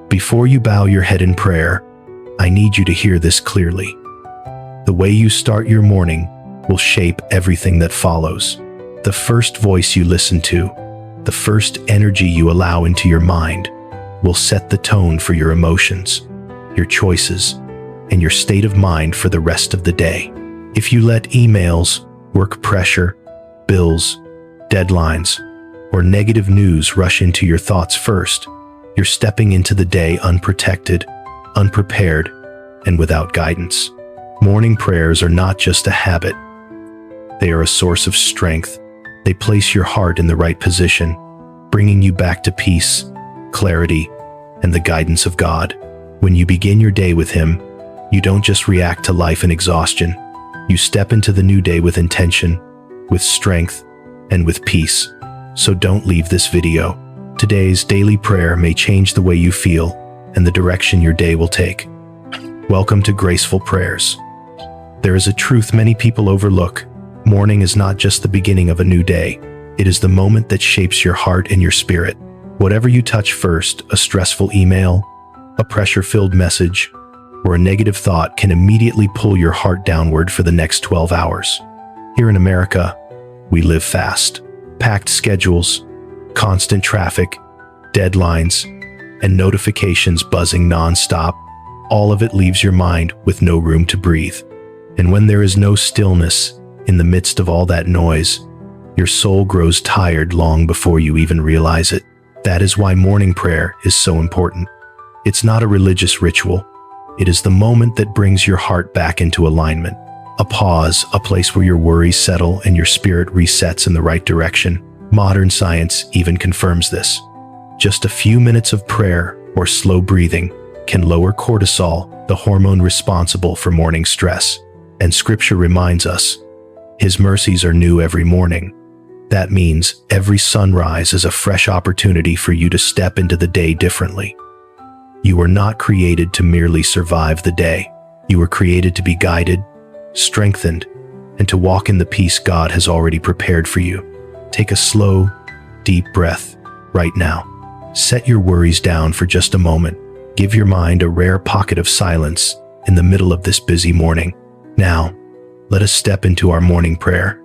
Before you bow your head in prayer, I need you to hear this clearly. The way you start your morning will shape everything that follows. The first voice you listen to, the first energy you allow into your mind, will set the tone for your emotions, your choices, and your state of mind for the rest of the day. If you let emails, work pressure, bills, deadlines, or negative news rush into your thoughts first, you're stepping into the day unprotected, unprepared, and without guidance. Morning prayers are not just a habit. They are a source of strength. They place your heart in the right position, bringing you back to peace, clarity, and the guidance of God. When you begin your day with Him, you don't just react to life in exhaustion. You step into the new day with intention, with strength, and with peace. So don't leave this video. Today's daily prayer may change the way you feel and the direction your day will take. Welcome to Graceful Prayers. There is a truth many people overlook. Morning is not just the beginning of a new day. It is the moment that shapes your heart and your spirit. Whatever you touch first, a stressful email, a pressure-filled message, or a negative thought can immediately pull your heart downward for the next 12 hours. Here in America, we live fast. Packed schedules, constant traffic, deadlines, and notifications buzzing non-stop, all of it leaves your mind with no room to breathe. And when there is no stillness in the midst of all that noise, your soul grows tired long before you even realize it. That is why morning prayer is so important. It's not a religious ritual. It is the moment that brings your heart back into alignment. A pause, a place where your worries settle and your spirit resets in the right direction. Modern science even confirms this. Just a few minutes of prayer or slow breathing can lower cortisol, the hormone responsible for morning stress. And Scripture reminds us, His mercies are new every morning. That means every sunrise is a fresh opportunity for you to step into the day differently. You were not created to merely survive the day. You were created to be guided, strengthened, and to walk in the peace God has already prepared for you. Take a slow, deep breath right now. Set your worries down for just a moment. Give your mind a rare pocket of silence in the middle of this busy morning. Now, let us step into our morning prayer.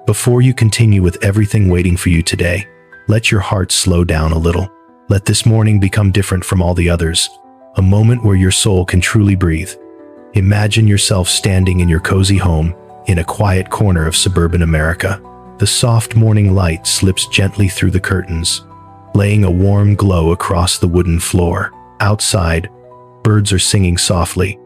Before you continue with everything waiting for you today, let your heart slow down a little. Let this morning become different from all the others, a moment where your soul can truly breathe. Imagine yourself standing in your cozy home in a quiet corner of suburban America. The soft morning light slips gently through the curtains, laying a warm glow across the wooden floor. Outside, birds are singing softly,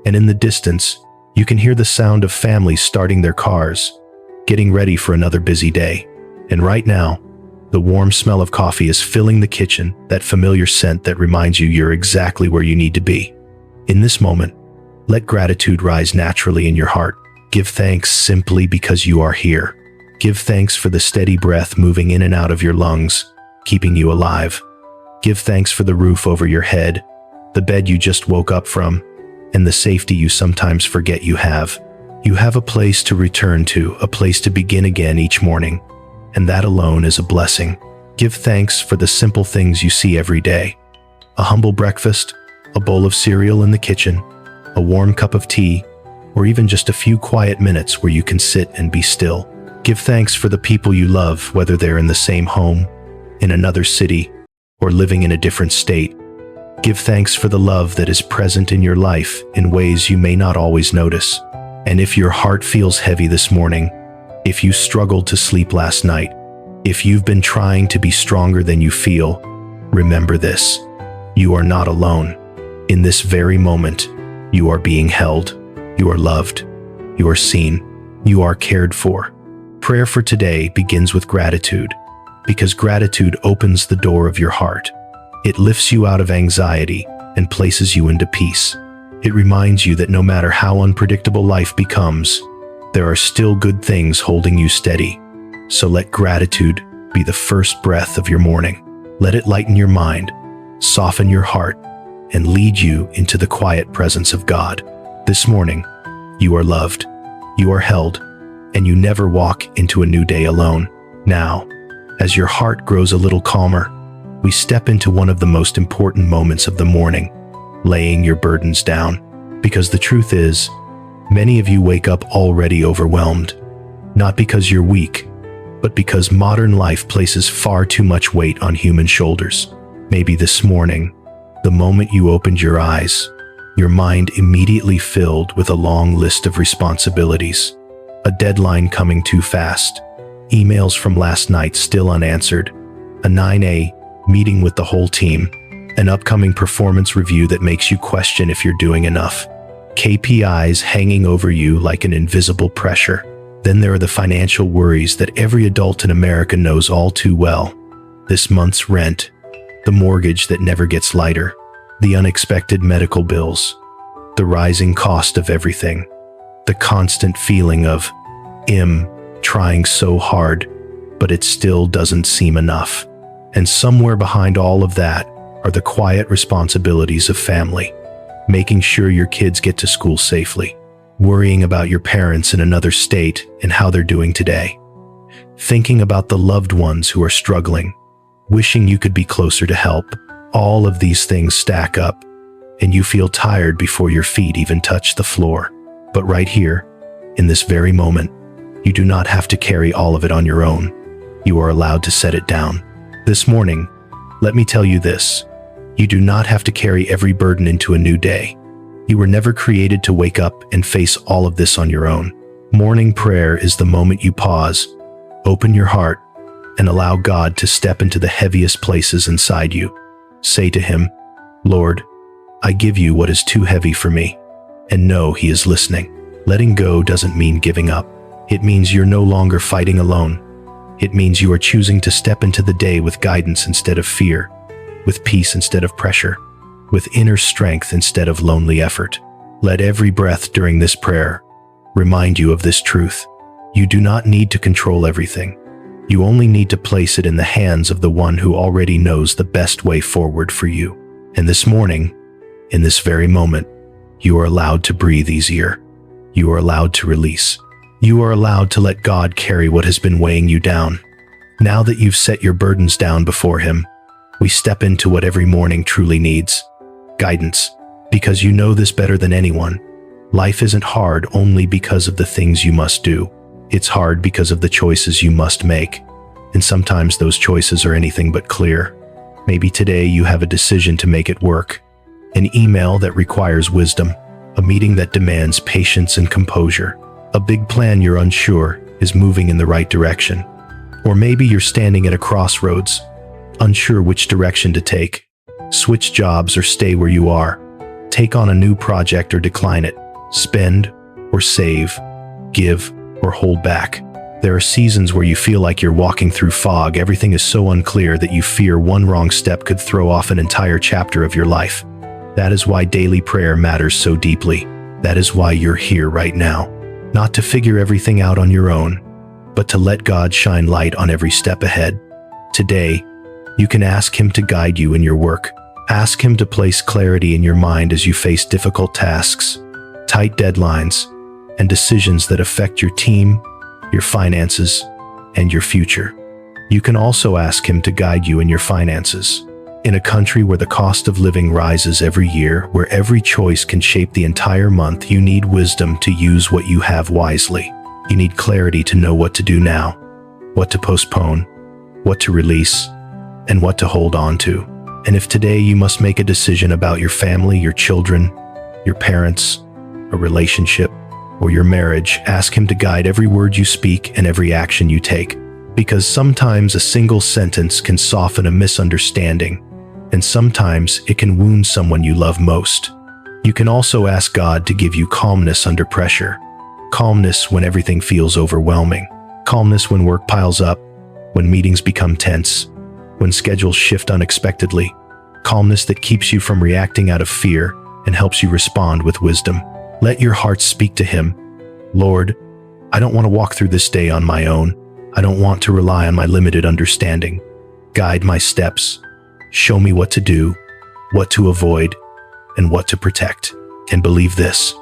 and in the distance, you can hear the sound of families starting their cars, getting ready for another busy day. And right now, the warm smell of coffee is filling the kitchen, that familiar scent that reminds you you're exactly where you need to be. In this moment, let gratitude rise naturally in your heart. Give thanks simply because you are here. Give thanks for the steady breath moving in and out of your lungs, keeping you alive. Give thanks for the roof over your head, the bed you just woke up from, and the safety you sometimes forget you have. You have a place to return to, a place to begin again each morning, and that alone is a blessing. Give thanks for the simple things you see every day. A humble breakfast, a bowl of cereal in the kitchen, a warm cup of tea, or even just a few quiet minutes where you can sit and be still. Give thanks for the people you love, whether they're in the same home, in another city, or living in a different state. Give thanks for the love that is present in your life in ways you may not always notice. And if your heart feels heavy this morning, if you struggled to sleep last night, if you've been trying to be stronger than you feel, remember this: you are not alone. In this very moment, you are being held, you are loved, you are seen, you are cared for. Prayer for today begins with gratitude, because gratitude opens the door of your heart. It lifts you out of anxiety and places you into peace. It reminds you that no matter how unpredictable life becomes, there are still good things holding you steady. So let gratitude be the first breath of your morning. Let it lighten your mind, soften your heart, and lead you into the quiet presence of God. This morning, you are loved, you are held, and you never walk into a new day alone. Now, as your heart grows a little calmer, we step into one of the most important moments of the morning, laying your burdens down. Because the truth is, many of you wake up already overwhelmed, not because you're weak, but because modern life places far too much weight on human shoulders. Maybe this morning, the moment you opened your eyes, your mind immediately filled with a long list of responsibilities, a deadline coming too fast, emails from last night still unanswered, a 9 meeting with the whole team, an upcoming performance review that makes you question if you're doing enough, KPIs hanging over you like an invisible pressure. Then there are the financial worries that every adult in America knows all too well. This month's rent, the mortgage that never gets lighter, the unexpected medical bills, the rising cost of everything, the constant feeling of, trying so hard, but it still doesn't seem enough. And somewhere behind all of that are the quiet responsibilities of family, making sure your kids get to school safely, worrying about your parents in another state and how they're doing today, thinking about the loved ones who are struggling, wishing you could be closer to help. All of these things stack up, and you feel tired before your feet even touch the floor. But right here, in this very moment, you do not have to carry all of it on your own. You are allowed to set it down. This morning, let me tell you this. You do not have to carry every burden into a new day. You were never created to wake up and face all of this on your own. Morning prayer is the moment you pause, open your heart, and allow God to step into the heaviest places inside you. Say to Him, Lord, I give you what is too heavy for me, and know He is listening. Letting go doesn't mean giving up. It means you're no longer fighting alone. It means you are choosing to step into the day with guidance instead of fear, with peace instead of pressure, with inner strength instead of lonely effort. Let every breath during this prayer remind you of this truth. You do not need to control everything. You only need to place it in the hands of the one who already knows the best way forward for you. And this morning, in this very moment, you are allowed to breathe easier. You are allowed to release. You are allowed to let God carry what has been weighing you down. Now that you've set your burdens down before Him, we step into what every morning truly needs: guidance. Because you know this better than anyone. Life isn't hard only because of the things you must do. It's hard because of the choices you must make. And sometimes those choices are anything but clear. Maybe today you have a decision to make it work, an email that requires wisdom, a meeting that demands patience and composure, a big plan you're unsure is moving in the right direction. Or maybe you're standing at a crossroads, unsure which direction to take. Switch jobs or stay where you are. Take on a new project or decline it. Spend or save. Give or hold back. There are seasons where you feel like you're walking through fog. Everything is so unclear that you fear one wrong step could throw off an entire chapter of your life. That is why daily prayer matters so deeply. That is why you're here right now. Not to figure everything out on your own, but to let God shine light on every step ahead. Today, you can ask Him to guide you in your work. Ask Him to place clarity in your mind as you face difficult tasks, tight deadlines, and decisions that affect your team, your finances, and your future. You can also ask Him to guide you in your finances. In a country where the cost of living rises every year, where every choice can shape the entire month, you need wisdom to use what you have wisely. You need clarity to know what to do now, what to postpone, what to release, and what to hold on to. And if today you must make a decision about your family, your children, your parents, a relationship, or your marriage, ask Him to guide every word you speak and every action you take. Because sometimes a single sentence can soften a misunderstanding, and sometimes it can wound someone you love most. You can also ask God to give you calmness under pressure. Calmness when everything feels overwhelming. Calmness when work piles up, when meetings become tense, when schedules shift unexpectedly. Calmness that keeps you from reacting out of fear and helps you respond with wisdom. Let your heart speak to Him. Lord, I don't want to walk through this day on my own. I don't want to rely on my limited understanding. Guide my steps. Show me what to do, what to avoid, and what to protect. And believe this: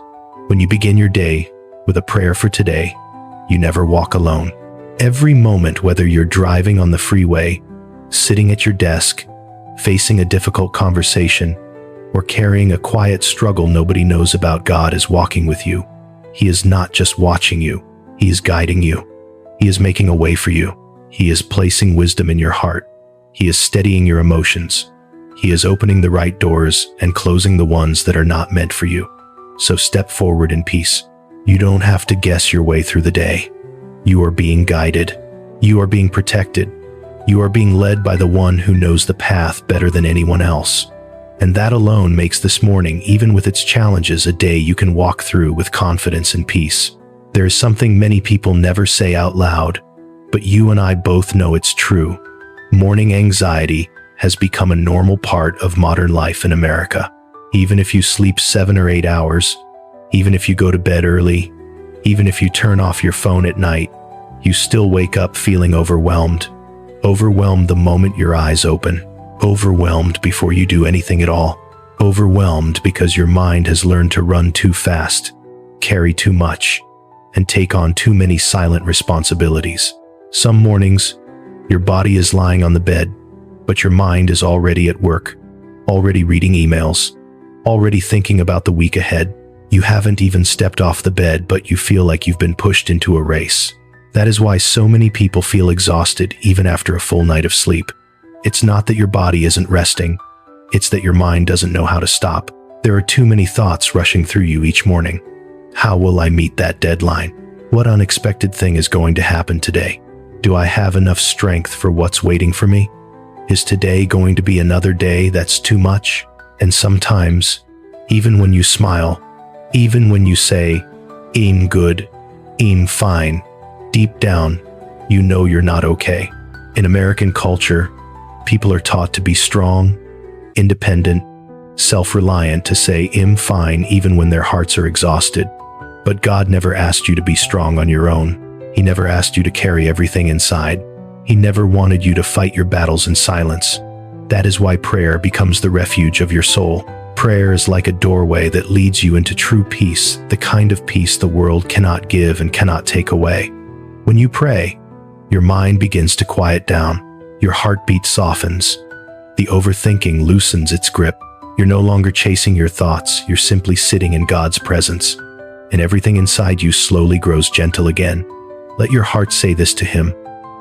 when you begin your day with a prayer for today, you never walk alone. Every moment, whether you're driving on the freeway, sitting at your desk, facing a difficult conversation, or carrying a quiet struggle nobody knows about, God is walking with you. He is not just watching you, He is guiding you. He is making a way for you. He is placing wisdom in your heart. He is steadying your emotions. He is opening the right doors and closing the ones that are not meant for you. So step forward in peace. You don't have to guess your way through the day. You are being guided. You are being protected. You are being led by the one who knows the path better than anyone else. And that alone makes this morning, even with its challenges, a day you can walk through with confidence and peace. There is something many people never say out loud, but you and I both know it's true. Morning anxiety has become a normal part of modern life in America. Even if you sleep 7 or 8 hours, even if you go to bed early, even if you turn off your phone at night, you still wake up feeling overwhelmed. Overwhelmed the moment your eyes open. Overwhelmed before you do anything at all. Overwhelmed because your mind has learned to run too fast, carry too much, and take on too many silent responsibilities. Some mornings, your body is lying on the bed, but your mind is already at work, already reading emails, already thinking about the week ahead. You haven't even stepped off the bed, but you feel like you've been pushed into a race. That is why so many people feel exhausted even after a full night of sleep. It's not that your body isn't resting, it's that your mind doesn't know how to stop. There are too many thoughts rushing through you each morning. How will I meet that deadline? What unexpected thing is going to happen today? Do I have enough strength for what's waiting for me? Is today going to be another day that's too much? And sometimes, even when you smile, even when you say, "I'm good, I'm fine," deep down, you know you're not okay. In American culture, people are taught to be strong, independent, self-reliant, to say "I'm fine" even when their hearts are exhausted. But God never asked you to be strong on your own. He never asked you to carry everything inside. He never wanted you to fight your battles in silence. That is why prayer becomes the refuge of your soul. Prayer is like a doorway that leads you into true peace, the kind of peace the world cannot give and cannot take away. When you pray, your mind begins to quiet down. Your heartbeat softens. The overthinking loosens its grip. You're no longer chasing your thoughts. You're simply sitting in God's presence. And everything inside you slowly grows gentle again. Let your heart say this to Him: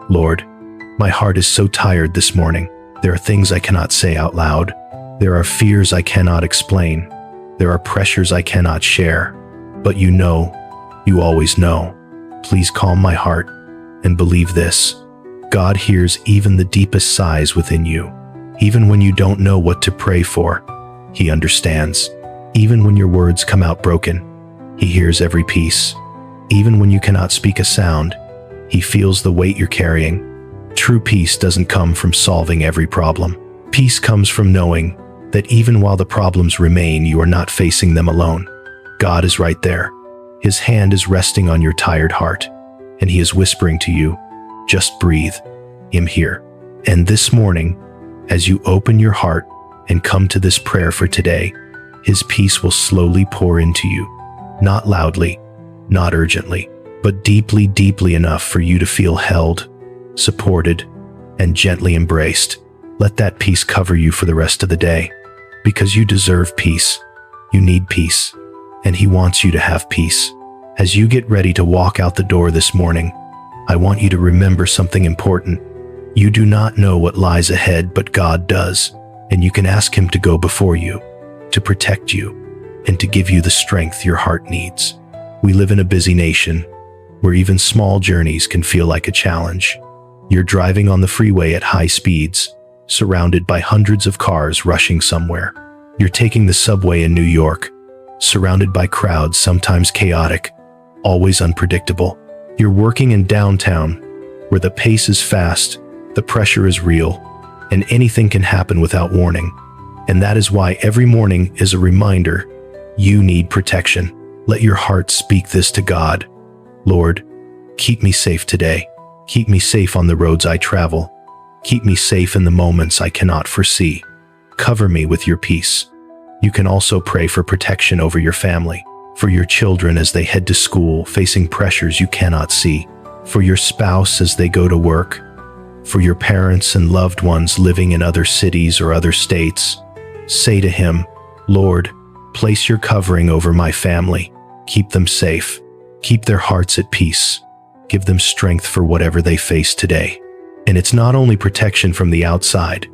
"Lord, my heart is so tired this morning. There are things I cannot say out loud. There are fears I cannot explain. There are pressures I cannot share. But you know, you always know. Please calm my heart and believe this: God hears even the deepest sighs within you. Even when you don't know what to pray for, He understands. Even when your words come out broken, He hears every piece. Even when you cannot speak a sound, He feels the weight you're carrying. True peace doesn't come from solving every problem. Peace comes from knowing that even while the problems remain, you are not facing them alone. God is right there. His hand is resting on your tired heart, and He is whispering to you, "Just breathe. I'm here." And this morning, as you open your heart and come to this prayer for today, His peace will slowly pour into you. Not loudly, not urgently, but deeply, deeply enough for you to feel held, supported, and gently embraced. Let that peace cover you for the rest of the day, because you deserve peace. You need peace, and He wants you to have peace. As you get ready to walk out the door this morning, I want you to remember something important. You do not know what lies ahead, but God does, and you can ask Him to go before you, to protect you, and to give you the strength your heart needs. We live in a busy nation, where even small journeys can feel like a challenge. You're driving on the freeway at high speeds, surrounded by hundreds of cars rushing somewhere. You're taking the subway in New York, surrounded by crowds, sometimes chaotic, always unpredictable. You're working in downtown, where the pace is fast, the pressure is real, and anything can happen without warning. And that is why every morning is a reminder: you need protection. Let your heart speak this to God: "Lord, keep me safe today. Keep me safe on the roads I travel. Keep me safe in the moments I cannot foresee. Cover me with your peace." You can also pray for protection over your family, for your children as they head to school facing pressures you cannot see, for your spouse as they go to work, For your parents and loved ones living in other cities or other states, say to Him, Lord, place your covering over my family. Keep them safe. Keep their hearts at peace. Give them strength for whatever they face today. And it's not only protection from the outside.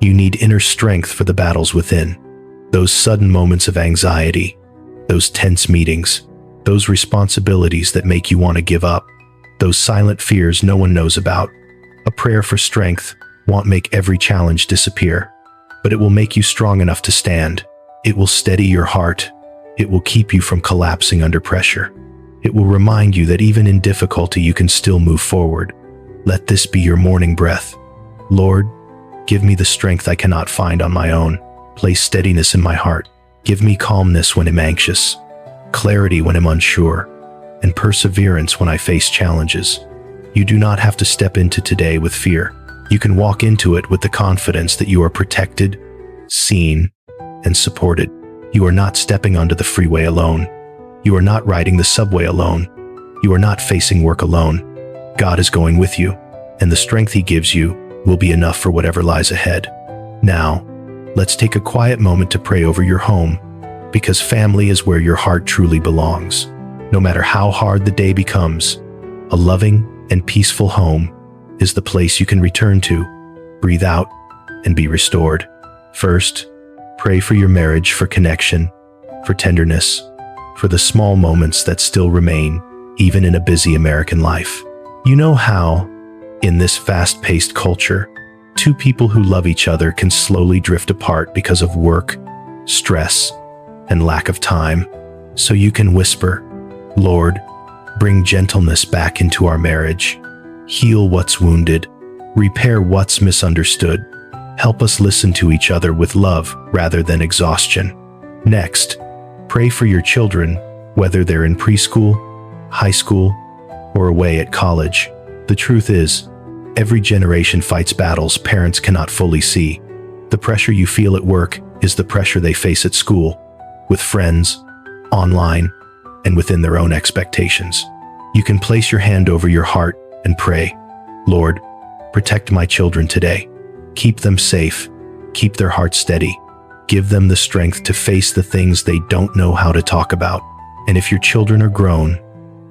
You need inner strength for the battles within. Those sudden moments of anxiety, those tense meetings, those responsibilities that make you want to give up, those silent fears no one knows about. A prayer for strength won't make every challenge disappear, but it will make you strong enough to stand. It will steady your heart. It will keep you from collapsing under pressure. It will remind you that even in difficulty you can still move forward. Let this be your morning breath. Lord, give me the strength I cannot find on my own. Place steadiness in my heart. Give me calmness when I'm anxious, clarity when I'm unsure, and perseverance when I face challenges. You do not have to step into today with fear. You can walk into it with the confidence that you are protected, seen, and supported. You are not stepping onto the freeway alone. You are not riding the subway alone. You are not facing work alone. God is going with you, and the strength He gives you will be enough for whatever lies ahead. Now, let's take a quiet moment to pray over your home, because family is where your heart truly belongs. No matter how hard the day becomes, a loving and peaceful home is the place you can return to, breathe out, and be restored. First, pray for your marriage, for connection, for tenderness, for the small moments that still remain, even in a busy American life. You know how, in this fast-paced culture, two people who love each other can slowly drift apart because of work, stress, and lack of time. So you can whisper, Lord, bring gentleness back into our marriage. Heal what's wounded. Repair what's misunderstood. Help us listen to each other with love rather than exhaustion. Next, pray for your children, whether they're in preschool, high school, or away at college. The truth is, every generation fights battles parents cannot fully see. The pressure you feel at work is the pressure they face at school, with friends, online, and within their own expectations. You can place your hand over your heart and pray, Lord, protect my children today. Keep them safe. Keep their hearts steady. Give them the strength to face the things they don't know how to talk about. And if your children are grown,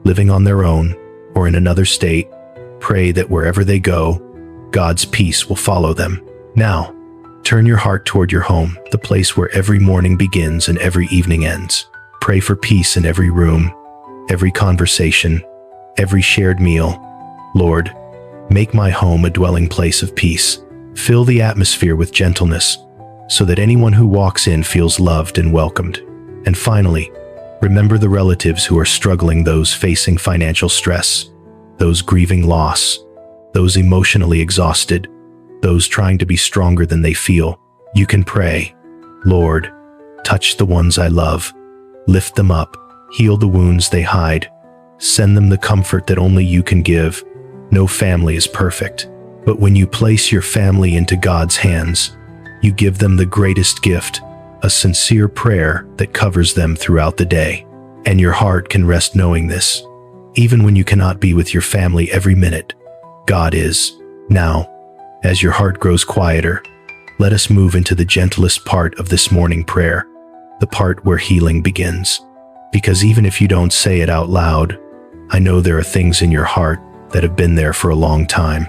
living on their own, or in another state, pray that wherever they go, God's peace will follow them. Now, turn your heart toward your home, the place where every morning begins and every evening ends. Pray for peace in every room, every conversation, every shared meal. Lord, make my home a dwelling place of peace. Fill the atmosphere with gentleness, so that anyone who walks in feels loved and welcomed. And finally, remember the relatives who are struggling, those facing financial stress, those grieving loss, those emotionally exhausted, those trying to be stronger than they feel. You can pray, Lord, touch the ones I love, lift them up, heal the wounds they hide, send them the comfort that only you can give. No family is perfect, but when you place your family into God's hands, you give them the greatest gift, a sincere prayer that covers them throughout the day. And your heart can rest knowing this. Even when you cannot be with your family every minute, God is. Now, as your heart grows quieter, let us move into the gentlest part of this morning prayer, the part where healing begins. Because even if you don't say it out loud, I know there are things in your heart that have been there for a long time.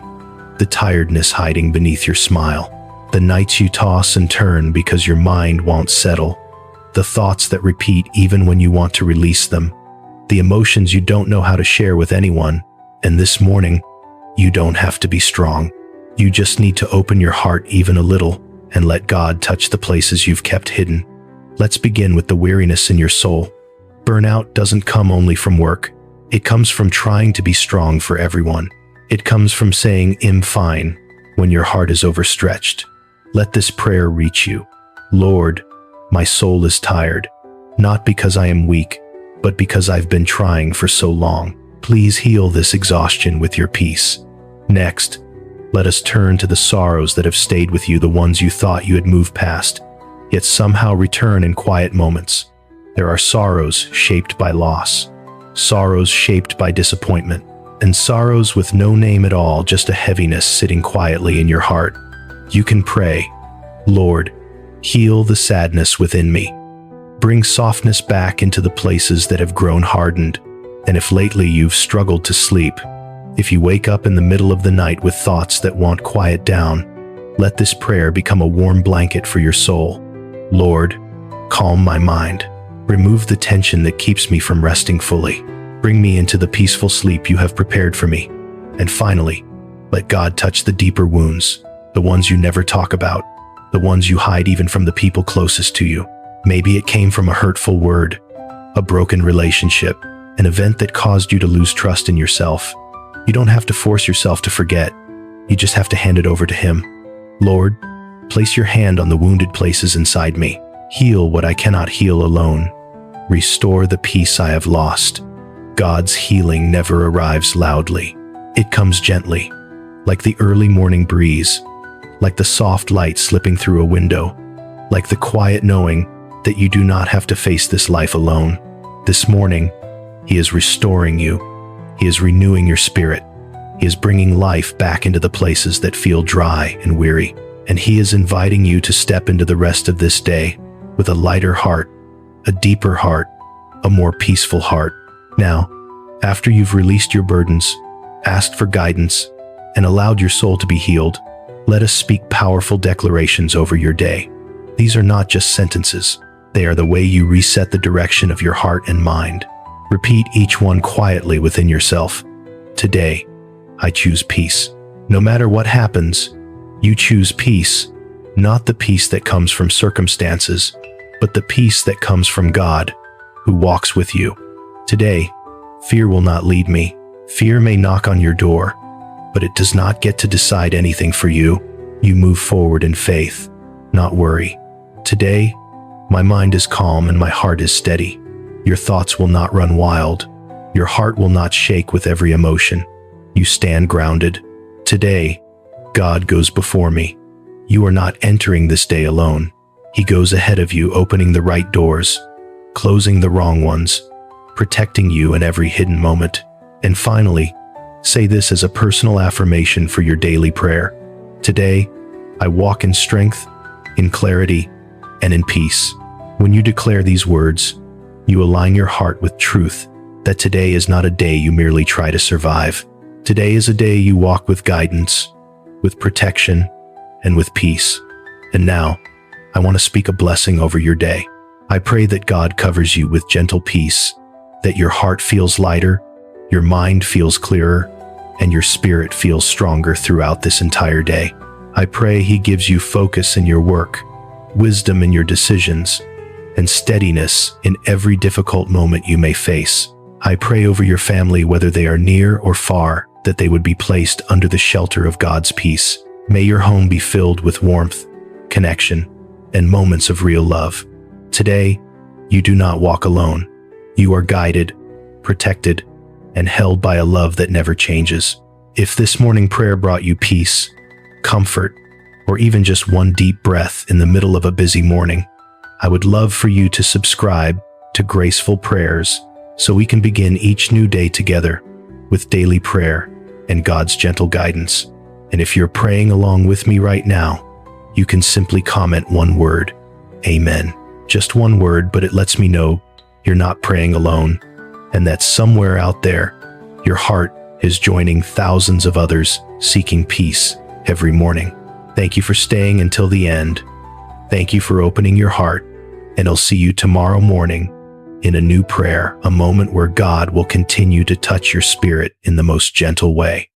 The tiredness hiding beneath your smile, the nights you toss and turn because your mind won't settle, the thoughts that repeat even when you want to release them, the emotions you don't know how to share with anyone. And this morning, you don't have to be strong. You just need to open your heart even a little and let God touch the places you've kept hidden. Let's begin with the weariness in your soul. Burnout doesn't come only from work. It comes from trying to be strong for everyone. It comes from saying, I'm fine, when your heart is overstretched. Let this prayer reach you. Lord, my soul is tired, not because I am weak, but because I've been trying for so long. Please heal this exhaustion with your peace. Next, let us turn to the sorrows that have stayed with you, the ones you thought you had moved past, yet somehow return in quiet moments. There are sorrows shaped by loss, sorrows shaped by disappointment, and sorrows with no name at all, just a heaviness sitting quietly in your heart, you can pray, Lord, heal the sadness within me. Bring softness back into the places that have grown hardened. And if lately you've struggled to sleep, if you wake up in the middle of the night with thoughts that won't quiet down, let this prayer become a warm blanket for your soul. Lord, calm my mind. Remove the tension that keeps me from resting fully. Bring me into the peaceful sleep you have prepared for me. And finally, let God touch the deeper wounds, the ones you never talk about, the ones you hide even from the people closest to you. Maybe it came from a hurtful word, a broken relationship, an event that caused you to lose trust in yourself. You don't have to force yourself to forget. You just have to hand it over to Him. Lord, place your hand on the wounded places inside me. Heal what I cannot heal alone. Restore the peace I have lost. God's healing never arrives loudly. It comes gently, like the early morning breeze, like the soft light slipping through a window, like the quiet knowing that you do not have to face this life alone. This morning, He is restoring you. He is renewing your spirit. He is bringing life back into the places that feel dry and weary. And He is inviting you to step into the rest of this day with a lighter heart, a deeper heart, a more peaceful heart. Now, after you've released your burdens, asked for guidance, and allowed your soul to be healed, let us speak powerful declarations over your day. These are not just sentences. They are the way you reset the direction of your heart and mind. Repeat each one quietly within yourself. Today, I choose peace. No matter what happens, you choose peace, not the peace that comes from circumstances, but the peace that comes from God, who walks with you. Today, fear will not lead me. Fear may knock on your door, but it does not get to decide anything for you. You move forward in faith, not worry. Today, my mind is calm and my heart is steady. Your thoughts will not run wild. Your heart will not shake with every emotion. You stand grounded. Today, God goes before me. You are not entering this day alone. He goes ahead of you, opening the right doors, closing the wrong ones, protecting you in every hidden moment. And finally, say this as a personal affirmation for your daily prayer. Today, I walk in strength, in clarity, and in peace. When you declare these words, you align your heart with truth, that today is not a day you merely try to survive. Today is a day you walk with guidance, with protection, and with peace. And now, I want to speak a blessing over your day. I pray that God covers you with gentle peace, that your heart feels lighter, your mind feels clearer, and your spirit feels stronger throughout this entire day. I pray He gives you focus in your work, wisdom in your decisions, and steadiness in every difficult moment you may face. I pray over your family, whether they are near or far, that they would be placed under the shelter of God's peace. May your home be filled with warmth, connection, and moments of real love. Today, you do not walk alone. You are guided, protected, and held by a love that never changes. If this morning prayer brought you peace, comfort, or even just one deep breath in the middle of a busy morning, I would love for you to subscribe to Graceful Prayers so we can begin each new day together with daily prayer and God's gentle guidance. And if you're praying along with me right now, you can simply comment one word, Amen. Just one word, but it lets me know you're not praying alone, and that somewhere out there, your heart is joining thousands of others seeking peace every morning. Thank you for staying until the end. Thank you for opening your heart, and I'll see you tomorrow morning in a new prayer, a moment where God will continue to touch your spirit in the most gentle way.